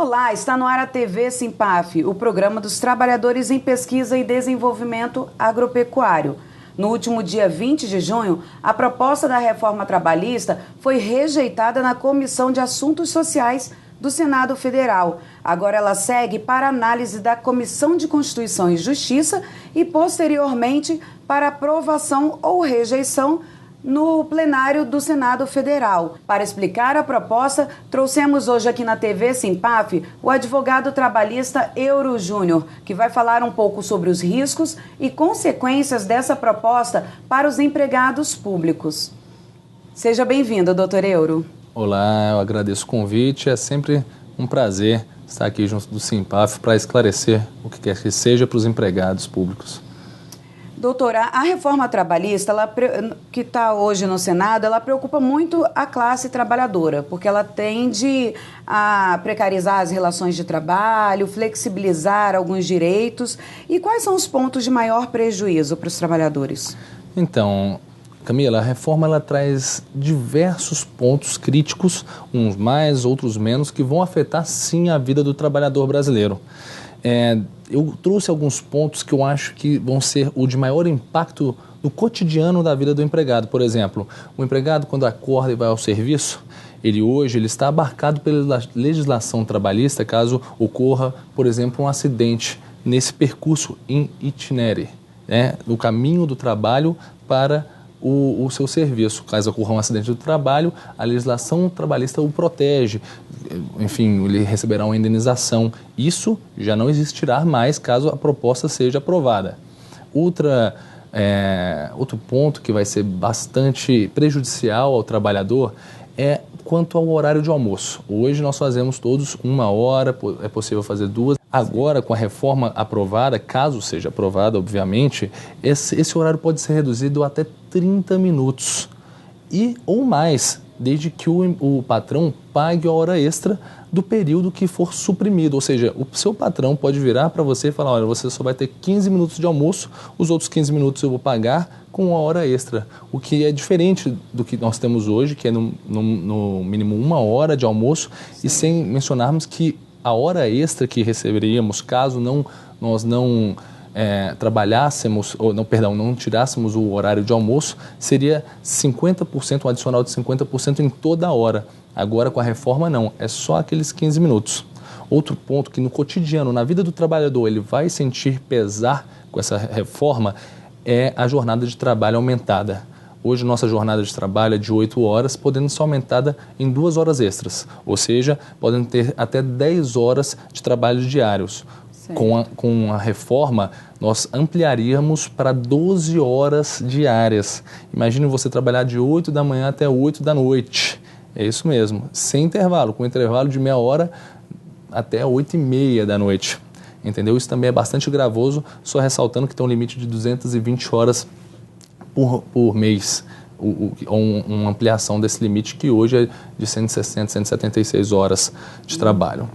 Olá, está no ar a TV Simpaf, o programa dos trabalhadores em pesquisa e desenvolvimento agropecuário. No último dia 20 de junho, a proposta da reforma trabalhista foi rejeitada na Comissão de Assuntos Sociais do Senado Federal. Agora ela segue para análise da Comissão de Constituição e Justiça e, posteriormente, para aprovação ou rejeição no plenário do Senado Federal. Para explicar a proposta, trouxemos hoje aqui na TV Simpaf o advogado trabalhista Euro Júnior, que vai falar um pouco sobre os riscos e consequências dessa proposta para os empregados públicos. Seja bem-vindo, doutor Euro. Olá, eu agradeço o convite. É sempre um prazer estar aqui junto do Simpaf para esclarecer o que quer que seja para os empregados públicos. Doutora, a reforma trabalhista, que está hoje no Senado, ela preocupa muito a classe trabalhadora, porque ela tende a precarizar as relações de trabalho, flexibilizar alguns direitos. E quais são os pontos de maior prejuízo para os trabalhadores? Então, Camila, a reforma ela traz diversos pontos críticos, uns mais, outros menos, que vão afetar sim a vida do trabalhador brasileiro. Eu trouxe alguns pontos que eu acho que vão ser o de maior impacto no cotidiano da vida do empregado. Por exemplo, o empregado, quando acorda e vai ao serviço, ele está abarcado pela legislação trabalhista caso ocorra, por exemplo, um acidente nesse percurso in itinere, no caminho do trabalho para o seu serviço. Caso ocorra um acidente do trabalho, a legislação trabalhista o protege, enfim, ele receberá uma indenização. Isso já não existirá mais caso a proposta seja aprovada. Outro ponto que vai ser bastante prejudicial ao trabalhador é quanto ao horário de almoço. Hoje nós fazemos todos 1 hora, é possível fazer 2. Agora, com a reforma aprovada, caso seja aprovada, obviamente, esse horário pode ser reduzido até 30 minutos ou mais, desde que o patrão pague a hora extra do período que for suprimido. Ou seja, o seu patrão pode virar para você e falar, olha, você só vai ter 15 minutos de almoço, os outros 15 minutos eu vou pagar com uma hora extra. O que é diferente do que nós temos hoje, que é no mínimo 1 hora de almoço. Sim. E sem mencionarmos que a hora extra que receberíamos caso nós não trabalhássemos, não tirássemos o horário de almoço, seria 50%, um adicional de 50% em toda a hora. Agora, com a reforma, não, é só aqueles 15 minutos. Outro ponto que no cotidiano, na vida do trabalhador, ele vai sentir pesar com essa reforma é a jornada de trabalho aumentada. Hoje, nossa jornada de trabalho é de 8 horas, podendo ser aumentada em 2 horas extras, ou seja, podem ter até 10 horas de trabalho diários. Com a reforma, nós ampliaríamos para 12 horas diárias. Imagine você trabalhar de 8 da manhã até 8 da noite. É isso mesmo, sem intervalo, com intervalo de meia hora até 8h30 da noite. Entendeu? Isso também é bastante gravoso, só ressaltando que tem um limite de 220 horas por mês, uma ampliação desse limite que hoje é de 160, 176 horas de trabalho.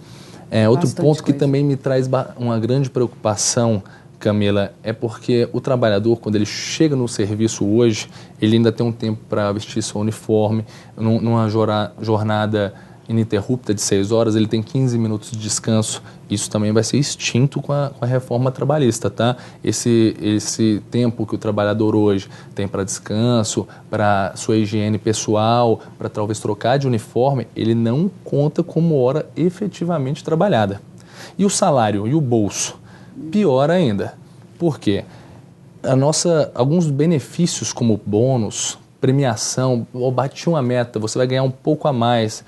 Outro ponto que também me traz uma grande preocupação, Camila, é porque o trabalhador, quando ele chega no serviço hoje, ele ainda tem um tempo para vestir seu uniforme, numa jornada ininterrupta de 6 horas, ele tem 15 minutos de descanso. Isso também vai ser extinto com a reforma trabalhista, tá? Esse tempo que o trabalhador hoje tem para descanso, para sua higiene pessoal, para talvez trocar de uniforme, ele não conta como hora efetivamente trabalhada. E o salário e o bolso? Pior ainda. Por quê? Alguns benefícios como bônus, premiação, bati uma meta, você vai ganhar um pouco a mais.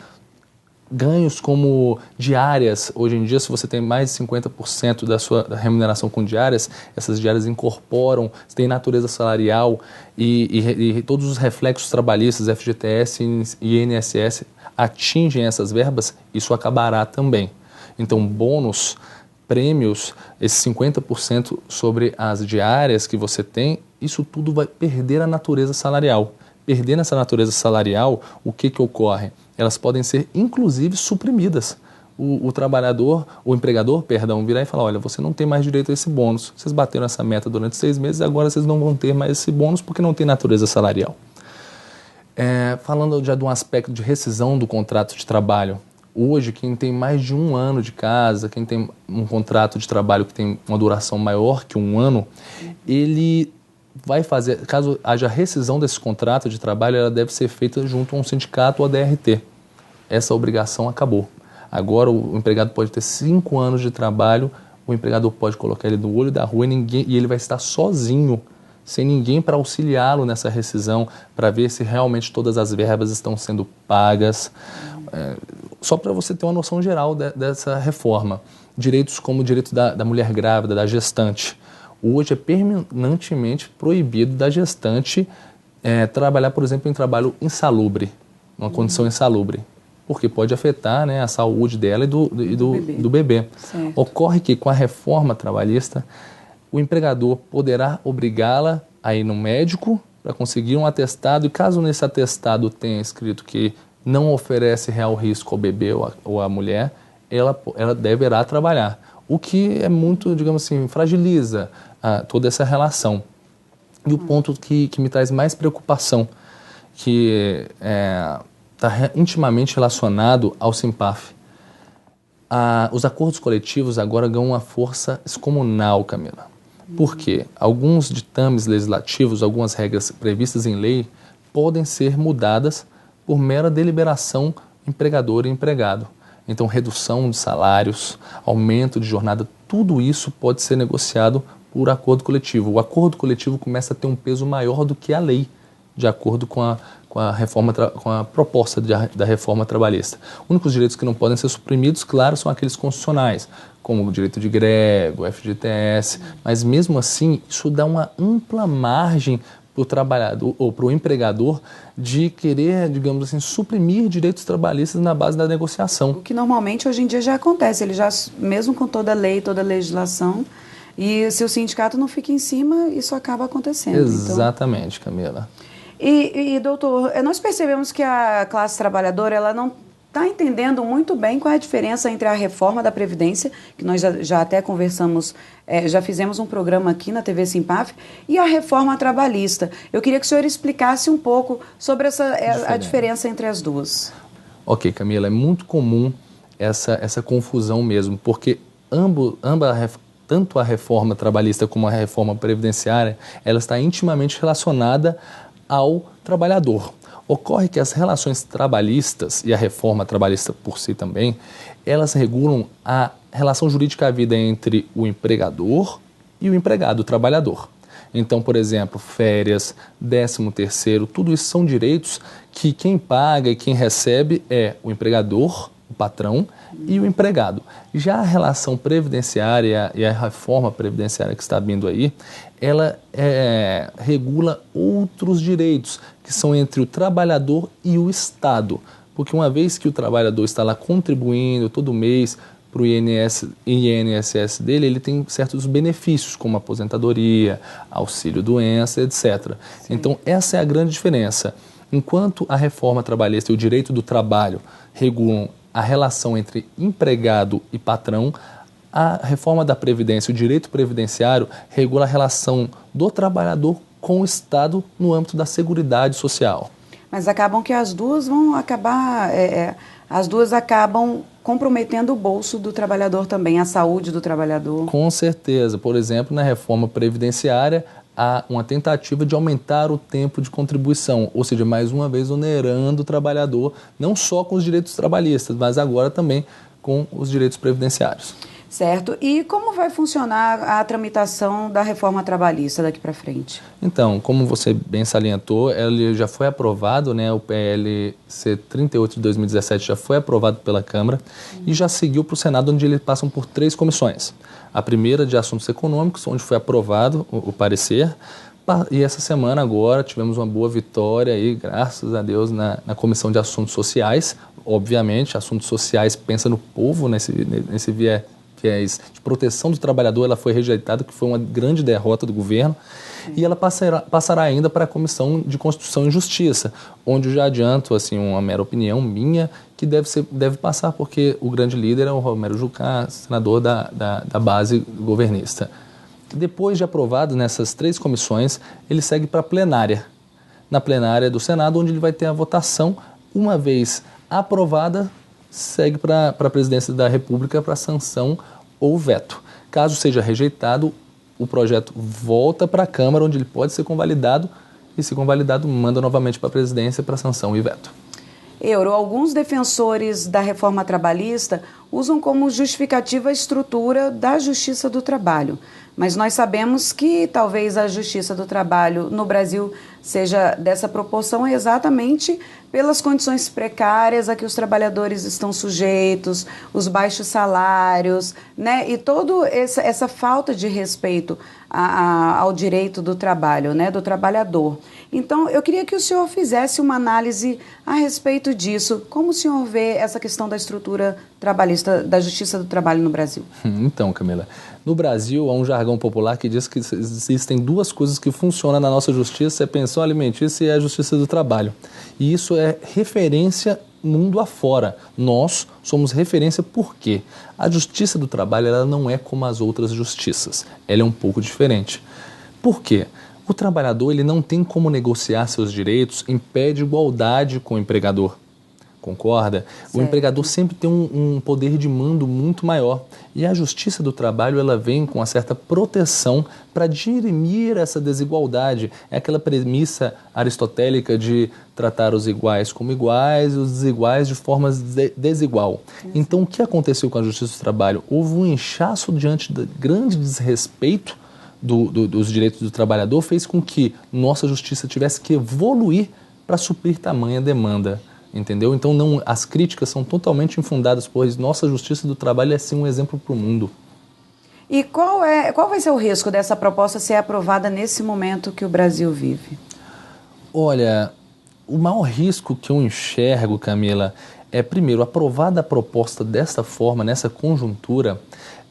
Ganhos como diárias, hoje em dia, se você tem mais de 50% da sua remuneração com diárias, essas diárias incorporam, tem natureza salarial e todos os reflexos trabalhistas, FGTS e INSS, atingem essas verbas, isso acabará também. Então, bônus, prêmios, esses 50% sobre as diárias que você tem, isso tudo vai perder a natureza salarial. Perdendo essa natureza salarial, o que ocorre? Elas podem ser, inclusive, suprimidas. O empregador, virar e falar, olha, você não tem mais direito a esse bônus. Vocês bateram essa meta durante 6 meses e agora vocês não vão ter mais esse bônus porque não tem natureza salarial. Falando já de um aspecto de rescisão do contrato de trabalho, Hoje, quem tem mais de 1 ano de casa, quem tem um contrato de trabalho que tem uma duração maior que 1 ano, ele vai fazer, caso haja rescisão desse contrato de trabalho, ela deve ser feita junto a um sindicato ou a DRT. Essa obrigação acabou. Agora o empregado pode ter 5 anos de trabalho, o empregador pode colocar ele no olho da rua e ele vai estar sozinho, sem ninguém para auxiliá-lo nessa rescisão, para ver se realmente todas as verbas estão sendo pagas. Só para você ter uma noção geral dessa reforma. Direitos como o direito da mulher grávida, da gestante. Hoje é permanentemente proibido da gestante trabalhar, por exemplo, em trabalho insalubre, numa condição insalubre, porque pode afetar, né, a saúde dela e do bebê. Ocorre que com a reforma trabalhista, o empregador poderá obrigá-la a ir no médico para conseguir um atestado, e caso nesse atestado tenha escrito que não oferece real risco ao bebê ou à mulher, ela deverá trabalhar. O que é muito, digamos assim, fragiliza toda essa relação. E o ponto que me traz mais preocupação, que está intimamente relacionado ao SIMPAF. Os acordos coletivos agora ganham uma força excomunal, Camila. Por quê? Alguns ditames legislativos, algumas regras previstas em lei, podem ser mudadas por mera deliberação empregador e empregado. Então, redução de salários, aumento de jornada, tudo isso pode ser negociado por acordo coletivo. O acordo coletivo começa a ter um peso maior do que a lei, de acordo com a proposta da reforma trabalhista. Os únicos direitos que não podem ser suprimidos, claro, são aqueles constitucionais, como o direito de greve, o FGTS, mas mesmo assim isso dá uma ampla margem para o trabalhador ou para o empregador de querer, digamos assim, suprimir direitos trabalhistas na base da negociação. O que normalmente hoje em dia já acontece, ele já, mesmo com toda a lei, toda a legislação, e se o sindicato não fica em cima, isso acaba acontecendo. Exatamente, então... Camila. E, doutor, nós percebemos que a classe trabalhadora ela não está entendendo muito bem qual é a diferença entre a reforma da Previdência, que nós já até conversamos, já fizemos um programa aqui na TV SIMPAF, e a reforma trabalhista. Eu queria que o senhor explicasse um pouco sobre a diferença entre as duas. Ok, Camila, é muito comum essa confusão mesmo, porque tanto a reforma trabalhista como a reforma previdenciária, ela está intimamente relacionada ao trabalhador. Ocorre que as relações trabalhistas e a reforma trabalhista por si também, elas regulam a relação jurídica à vida entre o empregador e o empregado, o trabalhador. Então, por exemplo, férias, 13º, tudo isso são direitos que quem paga e quem recebe é o empregador, o patrão, e o empregado. Já a relação previdenciária e a reforma previdenciária que está vindo aí, ela regula outros direitos, que são entre o trabalhador e o Estado. Porque uma vez que o trabalhador está lá contribuindo todo mês para o INSS dele, ele tem certos benefícios, como aposentadoria, auxílio-doença, etc. Sim. Então, essa é a grande diferença. Enquanto a reforma trabalhista e o direito do trabalho regulam a relação entre empregado e patrão, a reforma da Previdência, o direito previdenciário, regula a relação do trabalhador com o Estado no âmbito da Seguridade Social. Mas acabam que as duas vão acabar, as duas acabam comprometendo o bolso do trabalhador também, a saúde do trabalhador. Com certeza. Por exemplo, na reforma previdenciária, há uma tentativa de aumentar o tempo de contribuição, ou seja, mais uma vez onerando o trabalhador, não só com os direitos trabalhistas, mas agora também com os direitos previdenciários. Certo. E como vai funcionar a tramitação da reforma trabalhista daqui para frente? Então, como você bem salientou, ele já foi aprovado, né, o PLC 38 de 2017 já foi aprovado pela Câmara e já seguiu para o Senado, onde eles passam por 3 comissões. A primeira de assuntos econômicos, onde foi aprovado o parecer, e essa semana agora tivemos uma boa vitória aí, graças a Deus, na Comissão de Assuntos Sociais. Obviamente, assuntos sociais pensa no povo, nesse viés de proteção do trabalhador, ela foi rejeitada, que foi uma grande derrota do governo. Sim. E ela passará ainda para a Comissão de Constituição e Justiça, onde eu já adianto assim, uma mera opinião minha, que deve passar, porque o grande líder é o Romero Jucá, senador da base governista. Depois de aprovado nessas 3 comissões, ele segue para a plenária, na plenária do Senado, onde ele vai ter a votação. Uma vez aprovada, segue para a presidência da República para sanção ou veto. Caso seja rejeitado, o projeto volta para a Câmara, onde ele pode ser convalidado, e se convalidado, manda novamente para a presidência para sanção e veto. Euro, alguns defensores da reforma trabalhista usam como justificativa a estrutura da Justiça do Trabalho. Mas nós sabemos que talvez a Justiça do Trabalho no Brasil seja dessa proporção exatamente pelas condições precárias a que os trabalhadores estão sujeitos, os baixos salários, né? E toda essa falta de respeito ao direito do trabalho, né? Do trabalhador. Então, eu queria que o senhor fizesse uma análise a respeito disso. Como o senhor vê essa questão da estrutura trabalhista, da Justiça do Trabalho no Brasil? Então, Camila, no Brasil há um jargão popular que diz que existem duas coisas que funcionam na nossa justiça, é a pensão alimentícia e a Justiça do Trabalho. E isso é referência mundo afora. Nós somos referência porque a Justiça do Trabalho ela não é como as outras justiças. Ela é um pouco diferente. Por quê? O trabalhador ele não tem como negociar seus direitos em pé de igualdade com o empregador. Concorda? Certo. O empregador sempre tem um poder de mando muito maior. E a Justiça do Trabalho ela vem com uma certa proteção para dirimir essa desigualdade. É aquela premissa aristotélica de tratar os iguais como iguais e os desiguais de forma desigual. Então, o que aconteceu com a Justiça do Trabalho? Houve um inchaço diante do grande desrespeito dos direitos do trabalhador, fez com que nossa justiça tivesse que evoluir para suprir tamanha demanda. Entendeu? Então as críticas são totalmente infundadas, pois nossa Justiça do Trabalho é sim um exemplo para o mundo. E qual vai ser o risco dessa proposta ser aprovada nesse momento que o Brasil vive? Olha, o maior risco que eu enxergo, Camila, é, primeiro, aprovada a proposta dessa forma, nessa conjuntura,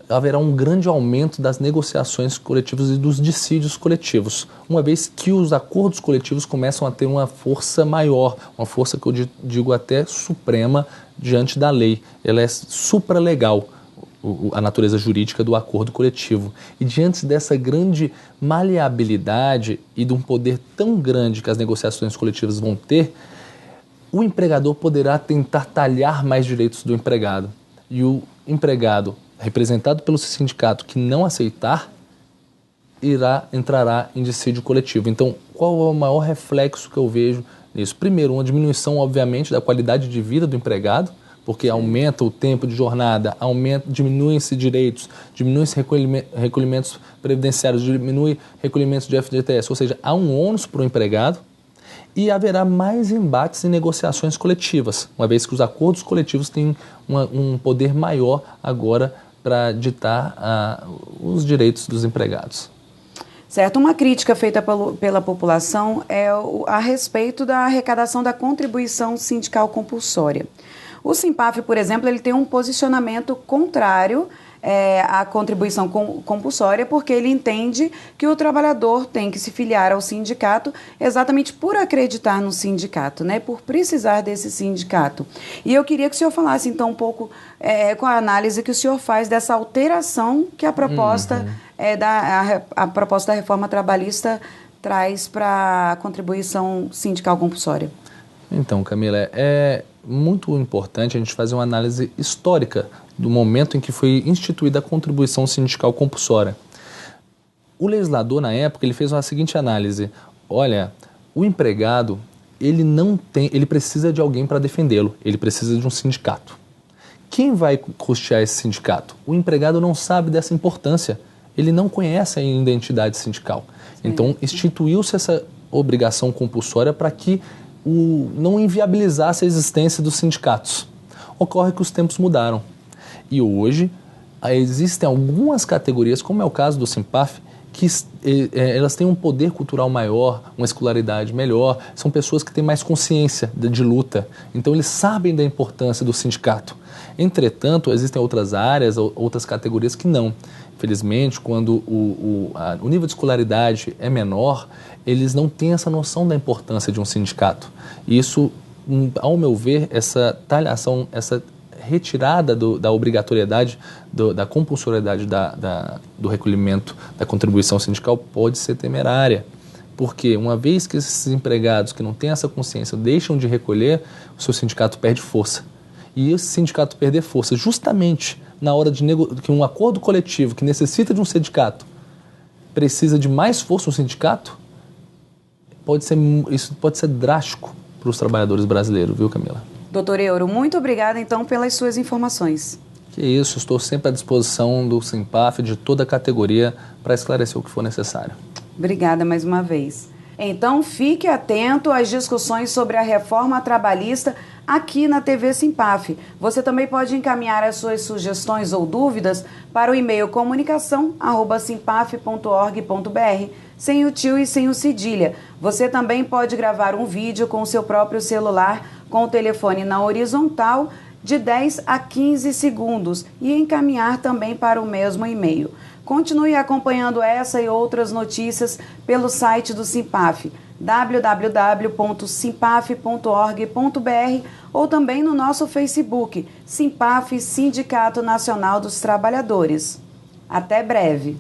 haverá um grande aumento das negociações coletivas e dos dissídios coletivos, uma vez que os acordos coletivos começam a ter uma força maior, uma força que eu digo até suprema diante da lei. Ela é supralegal, a natureza jurídica do acordo coletivo. E diante dessa grande maleabilidade e de um poder tão grande que as negociações coletivas vão ter, o empregador poderá tentar talhar mais direitos do empregado. E o empregado, representado pelo sindicato que não aceitar, entrará em dissídio coletivo. Então, qual é o maior reflexo que eu vejo nisso? Primeiro, uma diminuição, obviamente, da qualidade de vida do empregado, porque aumenta o tempo de jornada, diminuem-se direitos, diminuem-se recolhimentos previdenciários, diminui recolhimentos de FGTS, ou seja, há um ônus para o empregado e haverá mais embates em negociações coletivas, uma vez que os acordos coletivos têm um poder maior agora para ditar os direitos dos empregados. Certo, uma crítica feita pela população é a respeito da arrecadação da contribuição sindical compulsória. O Simpaf, por exemplo, ele tem um posicionamento contrário à contribuição compulsória, porque ele entende que o trabalhador tem que se filiar ao sindicato exatamente por acreditar no sindicato, né, por precisar desse sindicato. E eu queria que o senhor falasse, então, um pouco com a análise que o senhor faz dessa alteração que a proposta, a proposta da reforma trabalhista traz para a contribuição sindical compulsória. Então, Camila, é muito importante a gente fazer uma análise histórica do momento em que foi instituída a contribuição sindical compulsória. O legislador, na época, ele fez a seguinte análise: olha, o empregado, ele precisa de alguém para defendê-lo, ele precisa de um sindicato. Quem vai custear esse sindicato? O empregado não sabe dessa importância, ele não conhece a identidade sindical. Então, instituiu-se essa obrigação compulsória para que não inviabilizasse a existência dos sindicatos. Ocorre que os tempos mudaram. E hoje existem algumas categorias, como é o caso do Simpaf, que elas têm um poder cultural maior, uma escolaridade melhor, são pessoas que têm mais consciência de luta, então eles sabem da importância do sindicato. Entretanto, existem outras áreas, outras categorias que não. Infelizmente, quando o nível de escolaridade é menor, eles não têm essa noção da importância de um sindicato. E isso, ao meu ver, essa talhação, essa retirada da obrigatoriedade, da compulsoriedade do recolhimento da contribuição sindical pode ser temerária. Porque uma vez que esses empregados que não têm essa consciência deixam de recolher, o seu sindicato perde força. e esse sindicato perder força justamente na hora de que um acordo coletivo que necessita de um sindicato precisa de mais força no sindicato, isso pode ser drástico para os trabalhadores brasileiros, viu, Camila? Doutor Euro, muito obrigada então pelas suas informações. Que isso, estou sempre à disposição do Simpaf, de toda a categoria, para esclarecer o que for necessário. Obrigada mais uma vez. Então, fique atento às discussões sobre a reforma trabalhista aqui na TV Simpaf. Você também pode encaminhar as suas sugestões ou dúvidas para o e-mail comunicação@simpaf.org.br, sem o tio e sem o cedilha. Você também pode gravar um vídeo com o seu próprio celular com o telefone na horizontal de 10 a 15 segundos e encaminhar também para o mesmo e-mail. Continue acompanhando essa e outras notícias pelo site do Simpaf, www.simpaf.org.br, ou também no nosso Facebook, Simpaf, Sindicato Nacional dos Trabalhadores. Até breve!